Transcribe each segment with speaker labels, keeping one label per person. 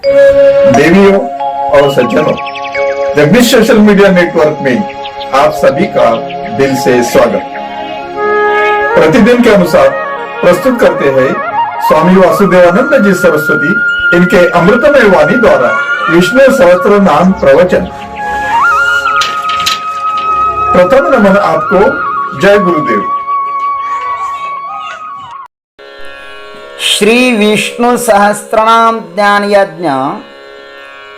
Speaker 1: देवियों और सज्जनों, जगदीश सोशल मीडिया नेटवर्क में आप सभी का दिल से स्वागत। प्रतिदिन के अनुसार प्रस्तुत करते हैं स्वामी वासुदेवानंद जी सरस्वती इनके अमृतमय वाणी द्वारा विष्णु सहस्त्र नाम प्रवचन। प्रथम नमन आपको। जय गुरुदेव।
Speaker 2: श्री विष्णु सहस्त्रनाम ज्ञान यज्ञ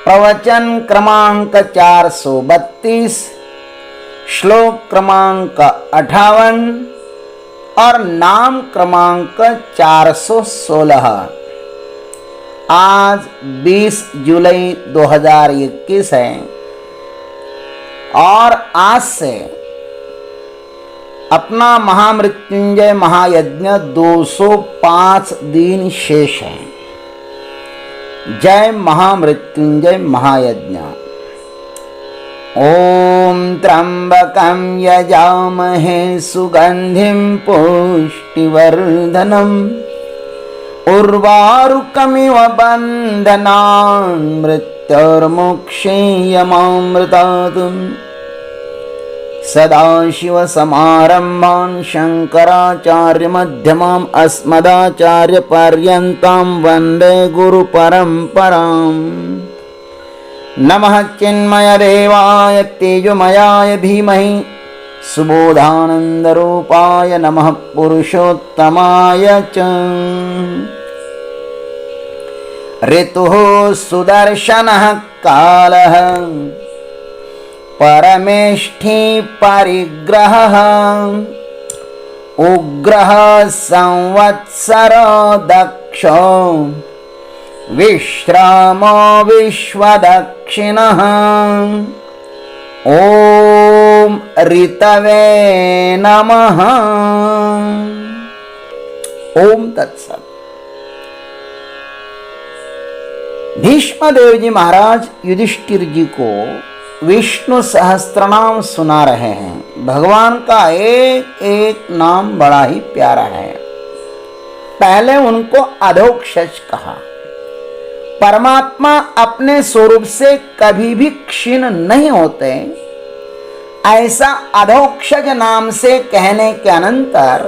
Speaker 2: प्रवचन क्रमांक 432, श्लोक क्रमांक 58 और नाम क्रमांक 416। आज 20 जुलाई 2021 है और आज से अपना महामृत्युंजय महायज्ञ 205 दिन शेष है। जय महामृत्युंजय महायज्ञ। ओम त्र्यंबकं यजामहे सुगंधिं पुष्टिवर्धनम् उर्वारुकमिव बन्धनान् मृत्युर्मुक्षीयमामृतात्। सदाशिवसमारम्भान् शङ्कराचार्यमध्यमाम् अस्मदाचार्यपर्यन्तां वन्दे गुरुपरम्पराम्। नमः चिन्मयदेवाय तेजोमयाय धीमहि सुबोधानन्दरूपाय नमः पुरुषोत्तमाय च। ऋतुः सुदर्शनः कालः परमेष्ठी परिग्रहः उग्रः संवत्सरो दक्षो विश्रामो विश्वदक्षिणः। ओम ऋतवे नमः। ओम तत्सत। भीष्मदेव जी महाराज युधिष्ठिर जी को विष्णु सहस्त्रनाम सुना रहे हैं। भगवान का एक एक नाम बड़ा ही प्यारा है। पहले उनको अधोक्षज कहा। परमात्मा अपने स्वरूप से कभी भी क्षीण नहीं होते, ऐसा अधोक्षज नाम से कहने के अनंतर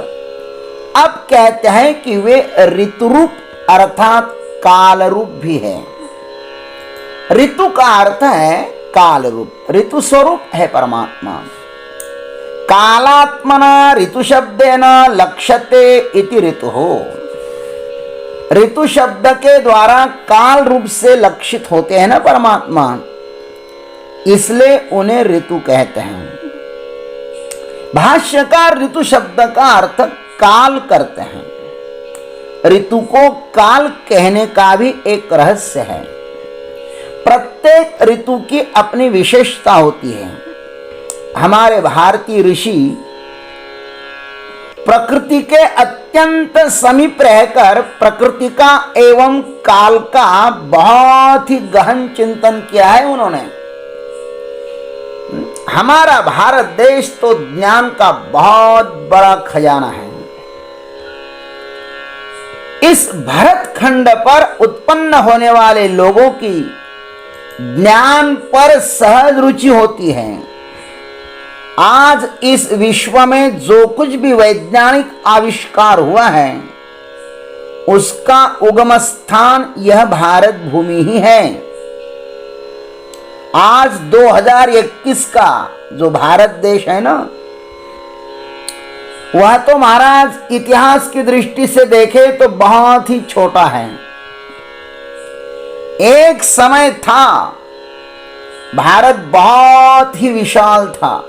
Speaker 2: अब कहते हैं कि वे ऋतुरूप अर्थात काल रूप भी है। ऋतु का अर्थ है काल रूप, ऋतु स्वरूप है परमात्मा। कालात्मना ऋतु शब्देन लक्ष्यते इति ऋतु हो। ऋतु शब्द के द्वारा काल रूप से लक्षित होते हैं ना परमात्मा, इसलिए उन्हें ऋतु कहते हैं। भाष्यकार ऋतु शब्द का अर्थ काल करते हैं। ऋतु को काल कहने का भी एक रहस्य है। प्रत्येक ऋतु की अपनी विशेषता होती है। हमारे भारतीय ऋषि प्रकृति के अत्यंत समीप रहकर प्रकृति का एवं काल का बहुत ही गहन चिंतन किया है उन्होंने। हमारा भारत देश तो ज्ञान का बहुत बड़ा खजाना है। इस भरत खंड पर उत्पन्न होने वाले लोगों की ज्ञान पर सहज रुचि होती है। आज इस विश्व में जो कुछ भी वैज्ञानिक आविष्कार हुआ है उसका उगम स्थान यह भारत भूमि ही है। आज 2021 का जो भारत देश है ना, वह तो महाराज इतिहास की दृष्टि से देखे तो बहुत ही छोटा है। एक समय था भारत बहुत ही विशाल था।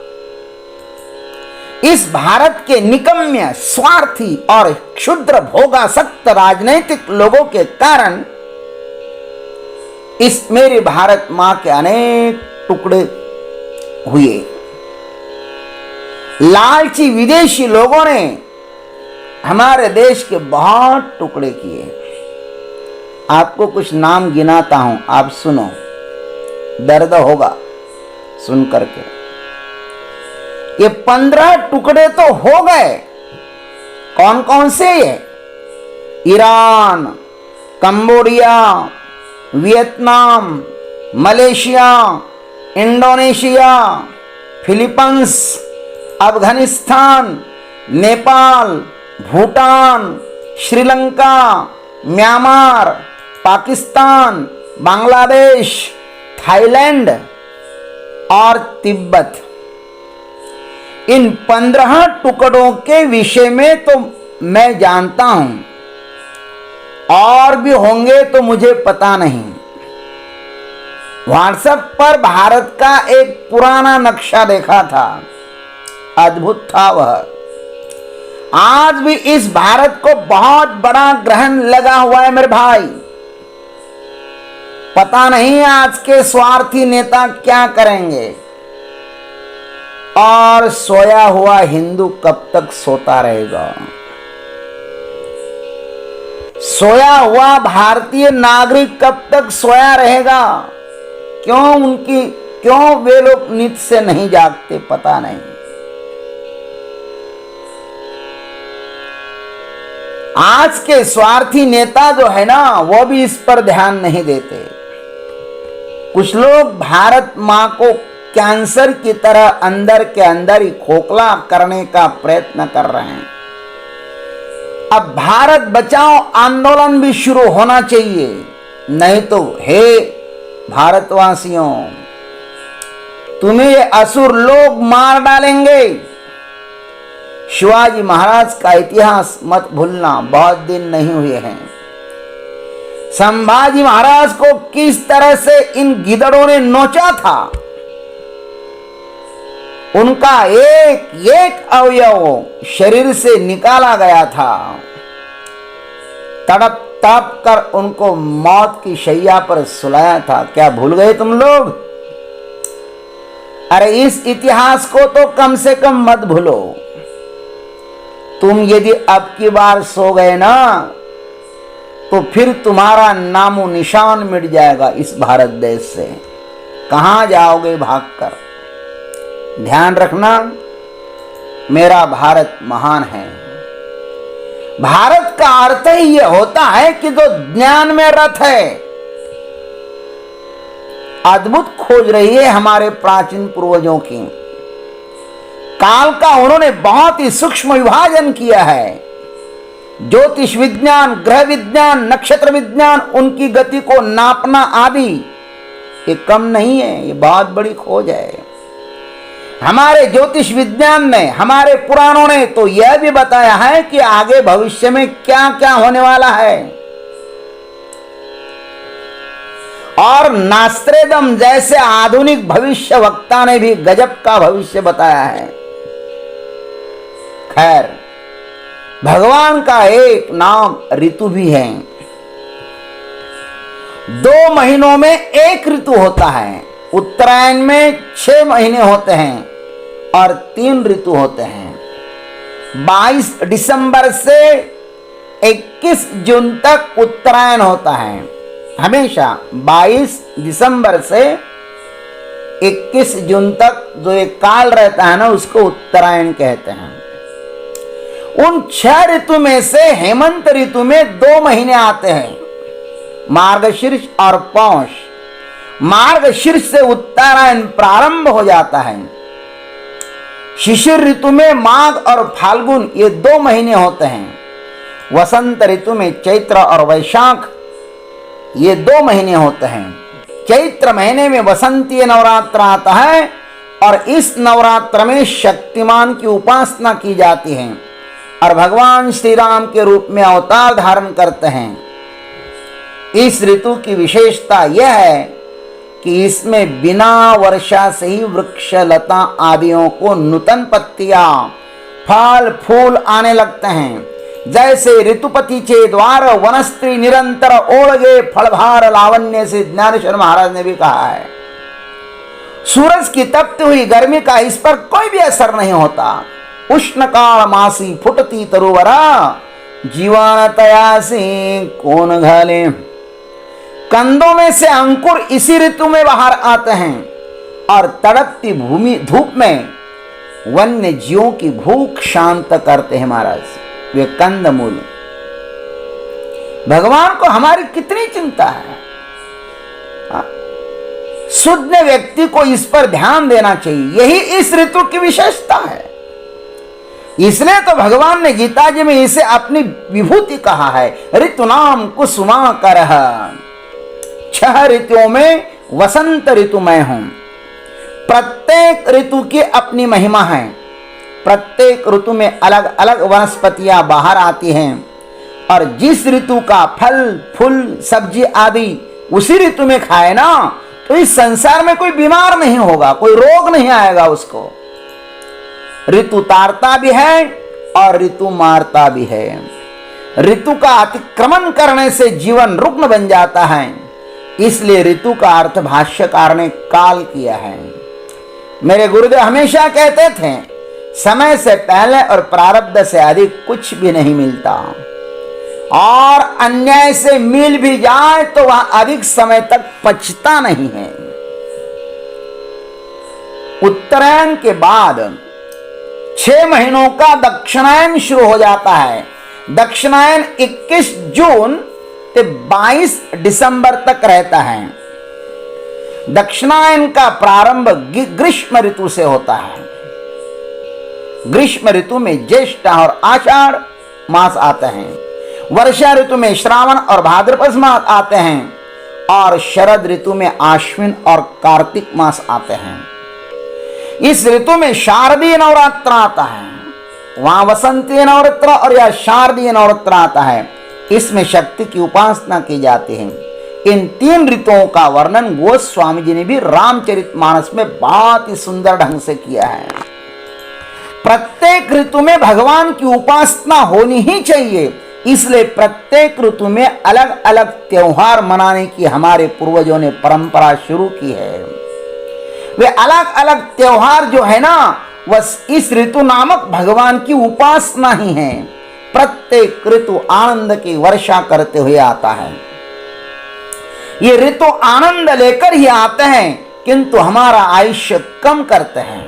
Speaker 2: इस भारत के निकम्य, स्वार्थी और क्षुद्र भोगासक्त राजनीतिक लोगों के कारण इस मेरे भारत मां के अनेक टुकड़े हुए। लालची विदेशी लोगों ने हमारे देश के बहुत टुकड़े किए। आपको कुछ नाम गिनाता हूं, आप सुनो, दर्द होगा सुन करके। ये 15 टुकड़े तो हो गए। कौन कौन से? ये Iran, Cambodia, Vietnam, Malaysia, Indonesia, Philippines, Afghanistan, Nepal, Bhutan, Sri Lanka, Myanmar, Pakistan, Bangladesh, Thailand और तिब्बत। इन 15 टुकड़ों के विषय में तो मैं जानता हूं, और भी होंगे तो मुझे पता नहीं। व्हाट्सएप पर भारत का एक पुराना नक्शा देखा था, अद्भुत था वह। आज भी इस भारत को बहुत बड़ा ग्रहण लगा हुआ है मेरे भाई। पता नहीं आज के स्वार्थी नेता क्या करेंगे, और सोया हुआ हिंदू कब तक सोता रहेगा। सोया हुआ भारतीय नागरिक कब तक सोया रहेगा। क्यों वे लोग नींद से नहीं जागते, पता नहीं। आज के स्वार्थी नेता जो है ना, वो भी इस पर ध्यान नहीं देते। कुछ लोग भारत मां को कैंसर की तरह अंदर के अंदर ही खोखला करने का प्रयत्न कर रहे हैं। अब भारत बचाओ आंदोलन भी शुरू होना चाहिए, नहीं तो हे भारतवासियों, तुम्हें ये असुर लोग मार डालेंगे। शिवाजी महाराज का इतिहास मत भूलना, बहुत दिन नहीं हुए हैं। संभाजी महाराज को किस तरह से इन गिदड़ों ने नोचा था। उनका एक एक अवयव शरीर से निकाला गया था। तड़प तड़प कर उनको मौत की शैया पर सुलाया था। क्या भूल गए तुम लोग? अरे इस इतिहास को तो कम से कम मत भूलो। तुम यदि अब की बार सो गए ना, तो फिर तुम्हारा नामो निशान मिट जाएगा इस भारत देश से। कहां जाओगे भागकर? ध्यान रखना, मेरा भारत महान है। भारत का अर्थ ही यह होता है कि जो ज्ञान में रत है। अद्भुत खोज रही है हमारे प्राचीन पूर्वजों की। काल का उन्होंने बहुत ही सूक्ष्म विभाजन किया है। ज्योतिष विज्ञान, ग्रह विज्ञान, नक्षत्र विज्ञान, उनकी गति को नापना आदि, ये कम नहीं है, ये बहुत बड़ी खोज है। हमारे ज्योतिष विज्ञान ने, हमारे पुराणों ने तो यह भी बताया है कि आगे भविष्य में क्या क्या होने वाला है। और नास्त्रेदम जैसे आधुनिक भविष्य वक्ता ने भी गजब का भविष्य बताया है। खैर, भगवान का एक नाम ऋतु भी है। 2 महीनों में एक ऋतु होता है। उत्तरायण में 6 महीने होते हैं और 3 ऋतु होते हैं। 22 दिसंबर से 21 जून तक उत्तरायण होता है। हमेशा 22 दिसंबर से 21 जून तक जो एक काल रहता है ना, उसको उत्तरायण कहते हैं। उन 6 ऋतु में से हेमंत ऋतु में 2 महीने आते हैं, मार्गशीर्ष और पौष। मार्गशीर्ष से उत्तरायण प्रारंभ हो जाता है। शिशिर ऋतु में माघ और फाल्गुन, ये 2 महीने होते हैं। वसंत ऋतु में चैत्र और वैशाख, ये 2 महीने होते हैं। चैत्र महीने में वसंतीय नवरात्र आता है और इस नवरात्र में शक्तिमान की उपासना की जाती है और भगवान श्री राम के रूप में अवतार धारण करते हैं। इस ऋतु की विशेषता यह है कि इसमें बिना वर्षा से ही वृक्ष लता आदियों को नूतन पत्तियां, फल फूल आने लगते हैं। जैसे ऋतुपति चेद्वार वनस्त्री निरंतर ओढ़गे फलभार लावण्य से ज्ञानेश्वर महाराज ने भी कहा है। सूरज की तपती हुई गर्मी का इस पर कोई भी असर नहीं होता। उष्ण काल मासी फुटती तरुवरा, जीवान तयासी कौन घाले। कंदों में से अंकुर इसी ऋतु में बाहर आते हैं और तड़पती भूमि धूप में वन्य जीवों की भूख शांत करते हैं महाराज, वे कंदमूल। भगवान को हमारी कितनी चिंता है। शुद्ध व्यक्ति को इस पर ध्यान देना चाहिए। यही इस ऋतु की विशेषता है। इसलिए तो भगवान ने गीता जी में इसे अपनी विभूति कहा है। ऋतु नाम कुसुमाकर, 6 ऋतुओं में वसंत ऋतु मैं हूं। प्रत्येक ऋतु की अपनी महिमा है। प्रत्येक ऋतु में अलग अलग वनस्पतियां बाहर आती हैं और जिस ऋतु का फल फूल सब्जी आदि उसी ऋतु में खाए ना, तो इस संसार में कोई बीमार नहीं होगा, कोई रोग नहीं आएगा उसको। ऋतु तारता भी है और ऋतु मारता भी है। ऋतु का अतिक्रमण करने से जीवन रुग्ण बन जाता है। इसलिए ऋतु का अर्थ भाष्यकार ने काल किया है। मेरे गुरुदेव हमेशा कहते थे, समय से पहले और प्रारब्ध से अधिक कुछ भी नहीं मिलता, और अन्याय से मिल भी जाए तो वह अधिक समय तक पचता नहीं है। उत्तरायण के बाद 6 महीनों का दक्षिणायन शुरू हो जाता है। दक्षिणायन 21 जून से 22 दिसंबर तक रहता है। दक्षिणायन का प्रारंभ ग्रीष्म ऋतु से होता है। ग्रीष्म ऋतु में ज्येष्ठ और आषाढ़ मास आते हैं। वर्षा ऋतु में श्रावण और भाद्रपद मास आते हैं और शरद ऋतु में आश्विन और कार्तिक मास आते हैं। इस ऋतु में शारदीय नवरात्र आता है। वहां वसंतीय नवरात्र और या शारदीय नवरात्र आता है। इसमें शक्ति की उपासना की जाती है। इन 3 ऋतुओं का वर्णन गोस्वामी जी ने भी रामचरितमानस में बहुत ही सुंदर ढंग से किया है। प्रत्येक ऋतु में भगवान की उपासना होनी ही चाहिए। इसलिए प्रत्येक ऋतु में अलग अलग त्योहार मनाने की हमारे पूर्वजों ने परंपरा शुरू की है। वे अलग अलग त्योहार जो है ना, वह इस ऋतु नामक भगवान की उपासना ही है। प्रत्येक ऋतु आनंद की वर्षा करते हुए आता है। ये ऋतु आनंद लेकर ही आते हैं, किंतु हमारा आयुष्य कम करते हैं।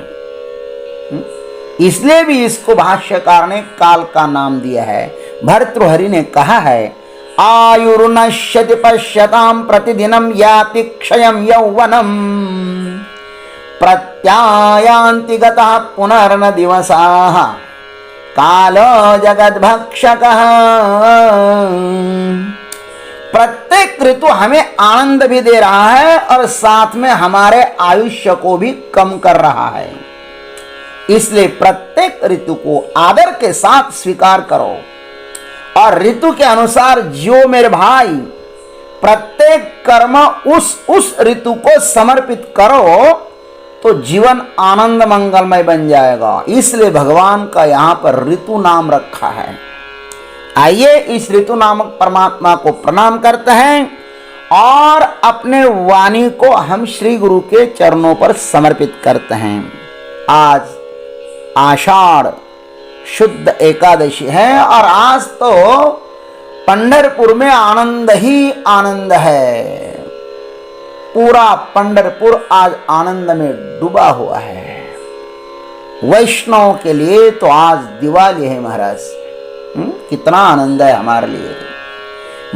Speaker 2: इसलिए भी इसको भाष्यकार ने काल का नाम दिया है। भर्तृहरि ने कहा है, आयुर्नश्यति पश्यताम प्रतिदिनम याति क्षयं यौवनम प्रत्यायान्ति गतः पुनर्न दिवसाः कालो जगद्भक्षकः। प्रत्येक ऋतु हमें आनंद भी दे रहा है और साथ में हमारे आयुष्य को भी कम कर रहा है। इसलिए प्रत्येक ऋतु को आदर के साथ स्वीकार करो और ऋतु के अनुसार जियो मेरे भाई। प्रत्येक कर्म उस ऋतु को समर्पित करो तो जीवन आनंद मंगलमय बन जाएगा। इसलिए भगवान का यहाँ पर ऋतु नाम रखा है। आइए इस ऋतु नामक परमात्मा को प्रणाम करते हैं और अपने वाणी को हम श्री गुरु के चरणों पर समर्पित करते हैं। आज आषाढ़ शुद्ध एकादशी है और आज तो पंढरपुर में आनंद ही आनंद है। पूरा पंढरपुर आज आनंद में डूबा हुआ है। वैष्णव के लिए तो आज दिवाली है महाराज। कितना आनंद है हमारे लिए।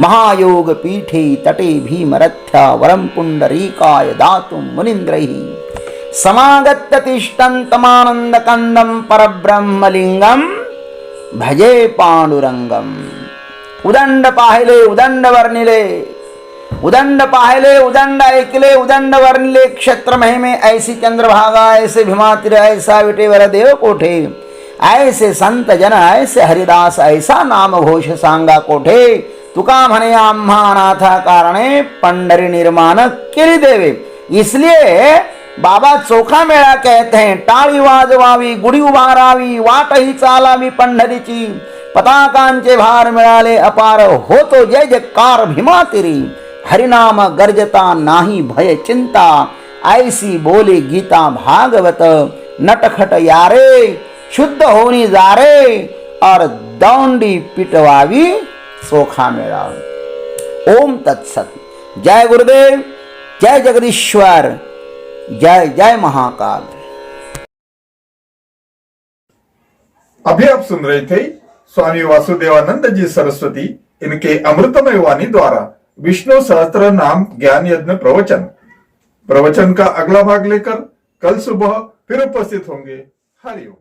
Speaker 2: महायोग पीठे तटे भीमरथ्या वरम पुंडरीकाय दातुम मुनिंद्रैः समागत्य तिष्ठन्तमानंद कंदम परब्रह्मलिंगम भजे पांडुरंगम। उदंड पाहिले उदंड वर्णिले, उदंड पाहिले उदंड ऐकिले, उदंड वर्णिले क्षत्र महिमे ऐसी चंद्रभागा, ऐसे भीमातिर ऐसा विटेवर देव कोठे, ऐसे संत जन ऐसे हरिदास, ऐसा नाम घोष सांगा कोठे, तुका म्हणे आम्हा अनाथा कारणे पंढरी निर्माण केली देवे। इसलिए बाबा चोखा मेळा कहते हैं, टाळी वाजवावी गुढी उभारावी, वाटही चालावी पंढरीची, पताकांचे भार मिळाले अपार, होतो जय जयकार भीमा तेरी, हरिनाम गर्जता नाही भय चिंता, ऐसी बोले गीता भागवत, नटखट यारे शुद्ध होनी जारे, और दौंडी पिटवावी चोखा मेळा। ओम तत्सत। जय गुरुदेव, जय जगदीश्वर, जय जय महाकाल।
Speaker 1: अभी आप सुन रहे थे स्वामी वासुदेवानंद जी सरस्वती इनके अमृतमय वाणी द्वारा विष्णु सहस्त्र नाम ज्ञान यज्ञ प्रवचन। प्रवचन का अगला भाग लेकर कल सुबह फिर उपस्थित होंगे। हरिओम।